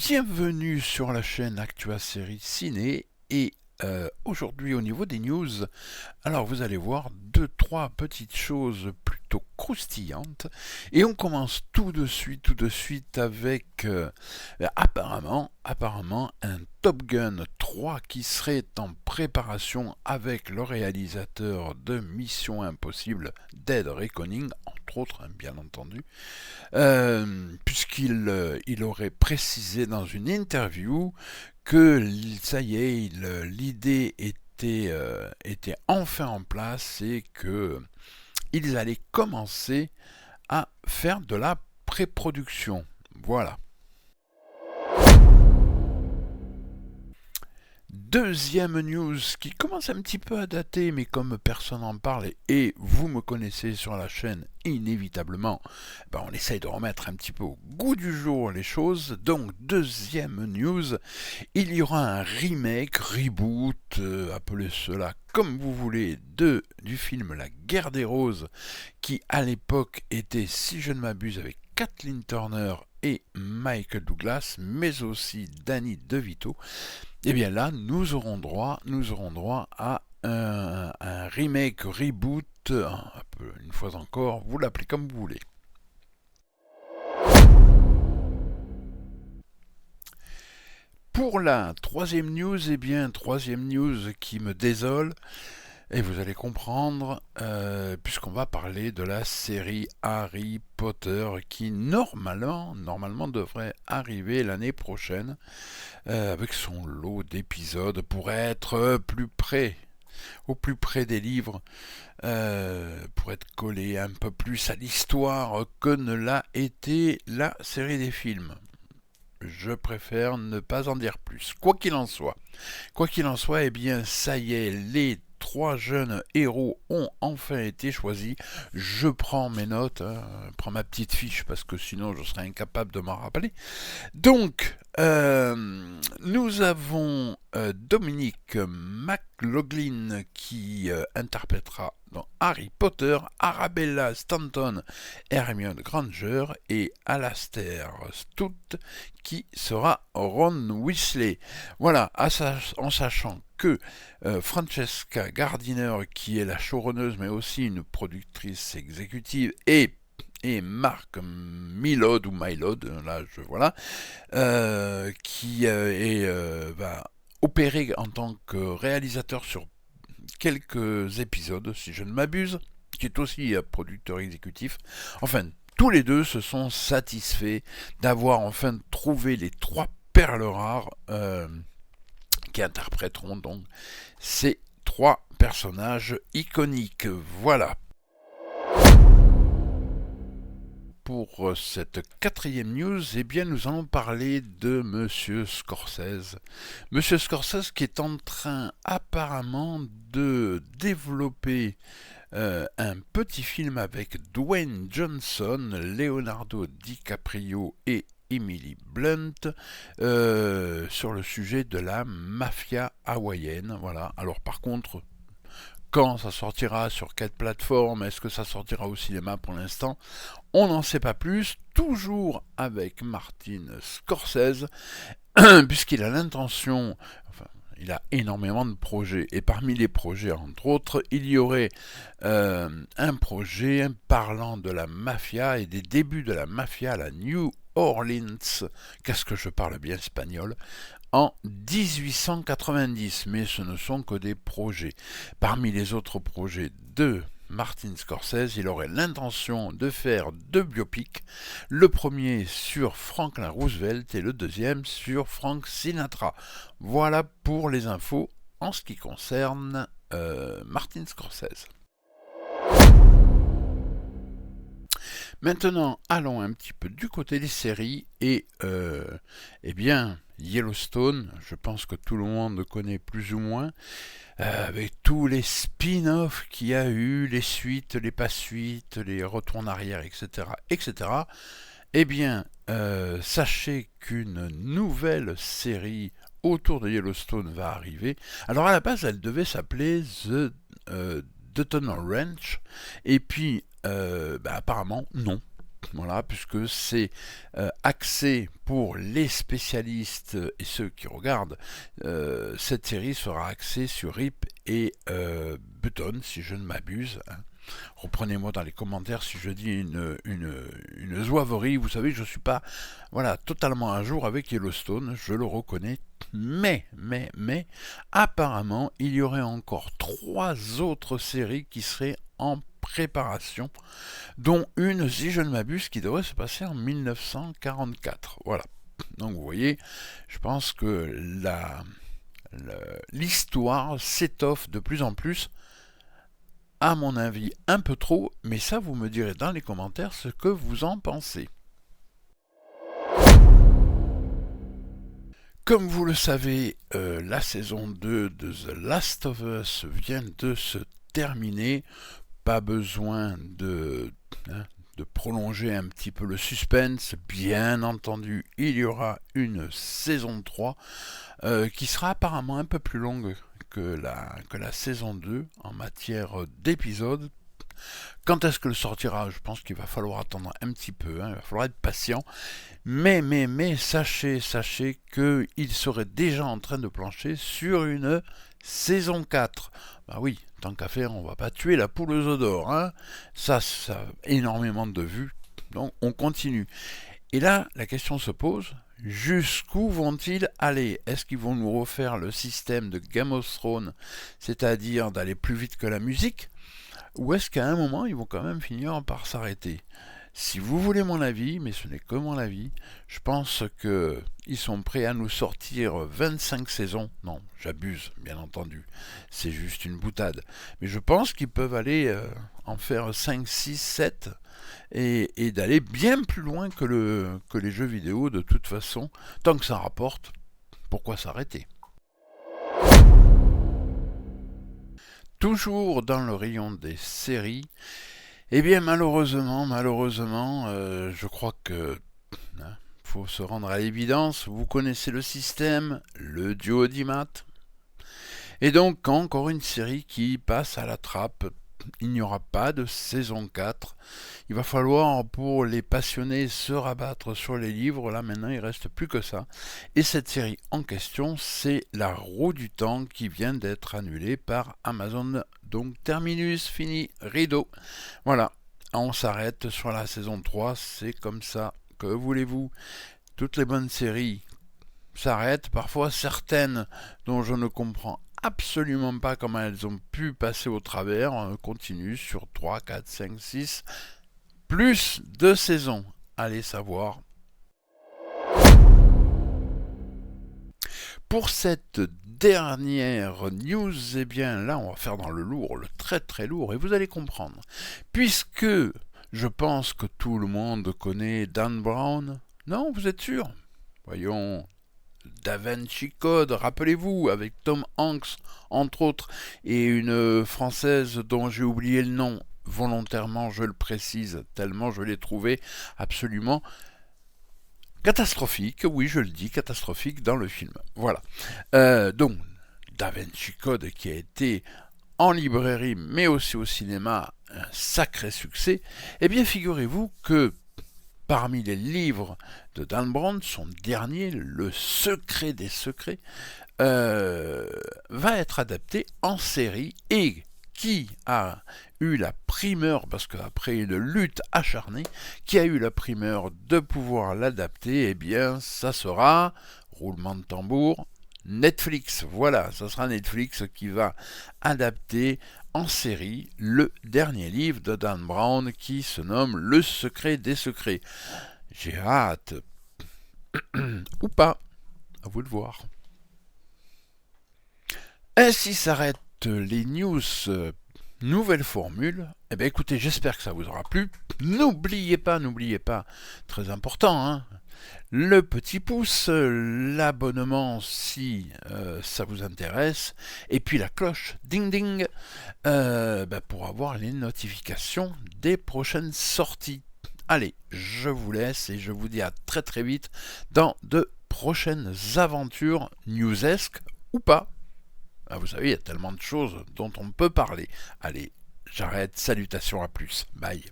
Bienvenue sur la chaîne Actua Série Ciné et aujourd'hui au niveau des news, alors vous allez voir deux trois petites choses plutôt croustillantes et on commence tout de suite avec apparemment un Top Gun 3 qui serait en préparation avec le réalisateur de Mission Impossible Dead Reckoning, entre autres bien entendu. Puisqu'il aurait précisé dans une interview que ça y est, l'idée était enfin en place et que ils allaient commencer à faire de la pré-production. Voilà. Deuxième news qui commence un petit peu à dater, mais comme personne n'en parle et vous me connaissez sur la chaîne, inévitablement, on essaye de remettre un petit peu au goût du jour les choses. Donc, deuxième news, il y aura un remake, reboot, appelez cela comme vous voulez, du film La Guerre des Roses, qui à l'époque était, si je ne m'abuse, avec Kathleen Turner et Michael Douglas, mais aussi Danny DeVito. Et bien là, nous aurons droit à un remake, reboot, une fois encore, vous l'appelez comme vous voulez. Pour la troisième news, troisième news qui me désole, et vous allez comprendre, puisqu'on va parler de la série Harry Potter qui normalement devrait arriver l'année prochaine, avec son lot d'épisodes pour être au plus près des livres, pour être collé un peu plus à l'histoire que ne l'a été la série des films. Je préfère ne pas en dire plus. Quoi qu'il en soit, eh bien, ça y est, les trois jeunes héros ont enfin été choisis. Je prends mes notes, prends ma petite fiche parce que sinon je serais incapable de m'en rappeler. Donc, nous avons Dominic McLaughlin qui interprétera dans Harry Potter, Arabella Stanton, Hermione Granger et Alastair Stout qui sera Ron Weasley. Voilà, en sachant que Francesca Gardiner, qui est la showrunneuse mais aussi une productrice exécutive, et Mark Mylod ou Mylod, là voilà, qui va opérer en tant que réalisateur sur quelques épisodes, si je ne m'abuse, qui est aussi producteur exécutif. Enfin, tous les deux se sont satisfaits d'avoir enfin trouvé les trois perles rares qui interpréteront donc ces trois personnages iconiques. Voilà. Pour cette quatrième news, nous allons parler de Monsieur Scorsese. Monsieur Scorsese qui est en train apparemment de développer un petit film avec Dwayne Johnson, Leonardo DiCaprio et Emily Blunt sur le sujet de la mafia hawaïenne. Voilà. Alors par contre, quand ça sortira, sur quelle plateforme, est-ce que ça sortira au cinéma pour l'instant, on n'en sait pas plus, toujours avec Martin Scorsese, puisqu'il a l'intention, il a énormément de projets, et parmi les projets, entre autres, il y aurait un projet parlant de la mafia et des débuts de la mafia à la New Orleans, qu'est-ce que je parle bien espagnol, en 1890, mais ce ne sont que des projets. Parmi les autres projets de Martin Scorsese, il aurait l'intention de faire deux biopics, le premier sur Franklin Roosevelt et le deuxième sur Frank Sinatra. Voilà pour les infos en ce qui concerne Martin Scorsese. Maintenant, allons un petit peu du côté des séries et Yellowstone, je pense que tout le monde connaît plus ou moins, avec tous les spin-offs qu'il y a eu, les suites, les pas-suites, les retours en arrière, etc. Sachez qu'une nouvelle série autour de Yellowstone va arriver. Alors à la base, elle devait s'appeler The Dutton Ranch, et puis apparemment non. Voilà, puisque c'est axé pour les spécialistes et ceux qui regardent. Cette série sera axée sur Rip et Button, si je ne m'abuse. Hein. Reprenez-moi dans les commentaires si je dis une zouaverie. Vous savez, je ne suis pas totalement à jour avec Yellowstone, je le reconnais. Mais, apparemment, il y aurait encore 3 autres séries qui seraient en préparation, dont une, si je ne m'abuse, qui devrait se passer en 1944. Voilà. Donc vous voyez, je pense que l'histoire s'étoffe de plus en plus, à mon avis un peu trop, mais ça vous me direz dans les commentaires ce que vous en pensez. Comme vous le savez, la saison 2 de The Last of Us vient de se terminer. Pas besoin de prolonger un petit peu le suspense. Bien entendu, il y aura une saison 3 qui sera apparemment un peu plus longue que la saison 2 en matière d'épisodes. Quand est-ce que le sortira? Je pense qu'il va falloir attendre un petit peu, il va falloir être patient. Mais sachez qu'il serait déjà en train de plancher sur une saison 4. Bah oui, tant qu'à faire, on va pas tuer la poule aux œufs d'or. Hein. Ça a énormément de vues. Donc on continue. Et là, la question se pose, jusqu'où vont-ils aller? Est-ce qu'ils vont nous refaire le système de Game of Thrones, c'est-à-dire d'aller plus vite que la musique? Ou est-ce qu'à un moment, ils vont quand même finir par s'arrêter? Si vous voulez mon avis, mais ce n'est que mon avis, je pense qu'ils sont prêts à nous sortir 25 saisons. Non, j'abuse, bien entendu. C'est juste une boutade. Mais je pense qu'ils peuvent aller en faire 5, 6, 7 et d'aller bien plus loin que les jeux vidéo de toute façon. Tant que ça rapporte, pourquoi s'arrêter? Toujours dans le rayon des séries, eh bien malheureusement, je crois que faut se rendre à l'évidence, vous connaissez le système, le duo audimat. Et donc encore une série qui passe à la trappe. Il n'y aura pas de saison 4. Il va falloir, pour les passionnés, se rabattre sur les livres. Là, maintenant, il ne reste plus que ça. Et cette série en question, c'est La Roue du Temps qui vient d'être annulée par Amazon. Donc, terminus, fini, rideau. Voilà, on s'arrête sur la saison 3. C'est comme ça. Que voulez-vous? Toutes les bonnes séries s'arrêtent. Parfois, certaines dont je ne comprends absolument pas comment elles ont pu passer au travers, continue sur 3, 4, 5, 6, plus de saisons. Allez savoir. Pour cette dernière news, eh bien là on va faire dans le lourd, le très très lourd, et vous allez comprendre. Puisque je pense que tout le monde connaît Dan Brown. Non, vous êtes sûr? Voyons. Da Vinci Code, rappelez-vous, avec Tom Hanks, entre autres, et une Française dont j'ai oublié le nom, volontairement je le précise, tellement je l'ai trouvé absolument catastrophique, oui je le dis, catastrophique dans le film. Voilà. Donc, Da Vinci Code qui a été en librairie, mais aussi au cinéma, un sacré succès, eh bien figurez-vous que parmi les livres de Dan Brown, son dernier, Le Secret des Secrets, va être adapté en série. Et qui a eu la primeur, parce qu'après une lutte acharnée, qui a eu la primeur de pouvoir l'adapter? Eh bien, ça sera, roulement de tambour, Netflix. Voilà, ça sera Netflix qui va adapter en série le dernier livre de Dan Brown qui se nomme Le Secret des Secrets. J'ai hâte. Ou pas, à vous de voir. Ainsi s'arrêtent les news nouvelle formule. Eh bien écoutez, j'espère que ça vous aura plu. N'oubliez pas, très important, hein, le petit pouce, l'abonnement si ça vous intéresse, et puis la cloche, ding ding, pour avoir les notifications des prochaines sorties. Allez, je vous laisse et je vous dis à très très vite dans de prochaines aventures newsesques ou pas. Vous savez, il y a tellement de choses dont on peut parler. Allez, j'arrête, salutations, à plus, bye.